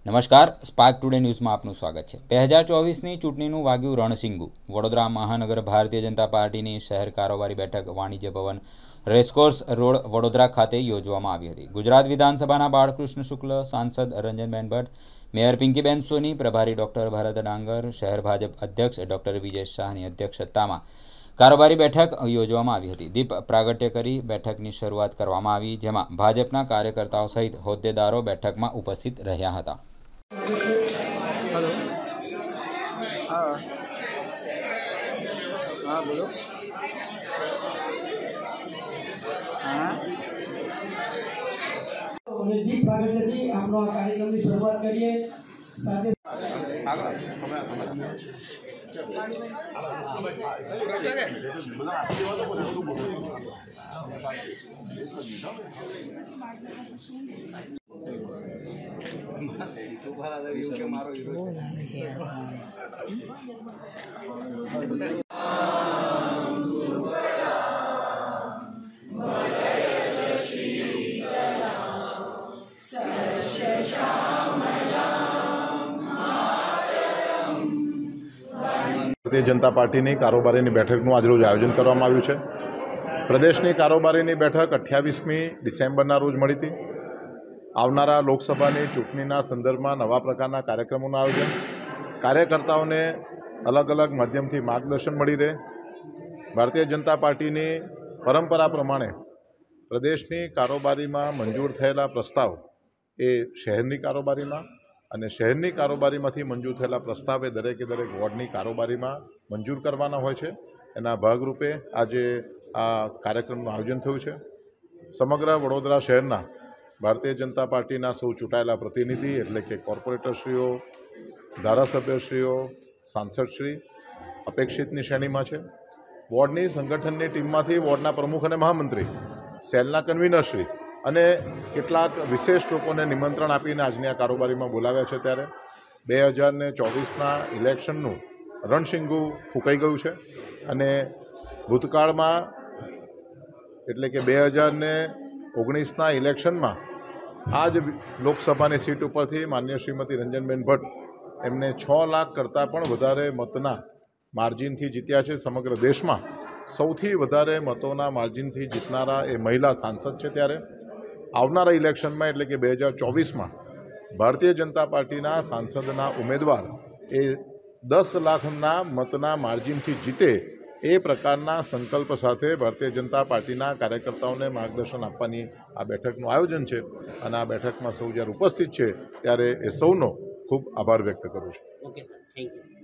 નમસ્કાર, spark today ન્યૂઝમાં આપનું સ્વાગત છે। 2024ની ચૂંટણીનું વાગ્યું રણસિંગું। વડોદરા મહાનગર ભારતીય જનતા પાર્ટીની શહેર કારોબારી બેઠક વાણિજ્ય ભવન રેસકોર્સ રોડ વડોદરા ખાતે યોજવામાં આવી હતી। ગુજરાત વિધાનસભાના બાળકૃષ્ણ શુક્લ, સાંસદ રંજનબેન ભટ્ટ, મેયર પિંકીબેન સોની, પ્રભારી ડોક્ટર ભરત ડાંગર, શહેર ભાજપ અધ્યક્ષ ડોક્ટર વિજય શાહની અધ્યક્ષતામાં કારોબારી બેઠક યોજવામાં આવી હતી। દીપ પ્રાગટ્ય કરી બેઠકની શરૂઆત કરવામાં આવી, જેમાં ભાજપના કાર્યકર્તાઓ સહિત હોદ્દેદારો બેઠકમાં ઉપસ્થિત રહ્યા હતા। हेलो हाँ हाँ बोलो हाँ દીપ પ્રાગટ્યથી આપણો આ કાર્યક્રમની શરૂઆત કરીએ। સાથે ભારતીય જનતા પાર્ટીની કારોબારીની બેઠકનું આજરોજ આયોજન કરવામાં આવ્યું છે। પ્રદેશની કારોબારીની બેઠક 28મી ડિસેમ્બરના રોજ મળી હતી। આવનારા લોકસભાની ચૂંટણીના સંદર્ભમાં નવા પ્રકારના કાર્યક્રમોનું આયોજન, કાર્યકર્તાઓને અલગ અલગ માધ્યમથી માર્ગદર્શન મળી રહે। ભારતીય જનતા પાર્ટીની પરંપરા પ્રમાણે પ્રદેશની કારોબારીમાં મંજૂર થયેલા પ્રસ્તાવ એ શહેરની કારોબારીમાં અને શહેરની કારોબારીમાંથી મંજૂર થયેલા પ્રસ્તાવ એ દરેક વોર્ડની કારોબારીમાં મંજૂર કરવાના હોય છે। એના ભાગરૂપે આજે આ કાર્યક્રમનું આયોજન થયું છે। સમગ્ર વડોદરા શહેરના ભારતીય જનતા પાર્ટીના સૌ ચૂંટાયેલા પ્રતિનિધિ એટલે કે કોર્પોરેટરશ્રીઓ, ધારાસભ્યશ્રીઓ, સાંસદશ્રી અપેક્ષિતની શ્રેણીમાં છે। વોર્ડની સંગઠનની ટીમમાંથી વોર્ડના પ્રમુખ અને મહામંત્રી, સેલના કન્વીનરશ્રી અને કેટલાક વિશેષ લોકોને નિમંત્રણ આપીને આજની આ કારોબારીમાં બોલાવ્યા છે। ત્યારે 2024ના ઇલેક્શનનું રણસિંગું ફૂંકાઈ ગયું છે અને ભૂતકાળમાં એટલે કે 2019ના ઇલેક્શનમાં આ જ લોકસભાની સીટ ઉપરથી માન્ય શ્રીમતી રંજનબેન ભટ્ટ એમને 6 લાખ કરતાં પણ વધારે મતના માર્જિનથી જીત્યા છે। સમગ્ર દેશમાં સૌથી વધારે મતોના માર્જિનથી જીતનારા એ મહિલા સાંસદ છે। ત્યારે આવનારા ઇલેક્શનમાં એટલે કે 2024માં ભારતીય જનતા પાર્ટીના સાંસદના ઉમેદવાર એ 10 લાખના મતના માર્જિનથી જીતે એ પ્રકારના સંકલ્પ સાથે ભારતીય જનતા પાર્ટીના કાર્યકર્તાઓને માર્ગદર્શન આપવાની આ બેઠકનું આયોજન છે અને આ બેઠકમાં સૌ જ્યારે ઉપસ્થિત છે ત્યારે એ સૌનો ખૂબ આભાર વ્યક્ત કરું છું। Okay, thank you.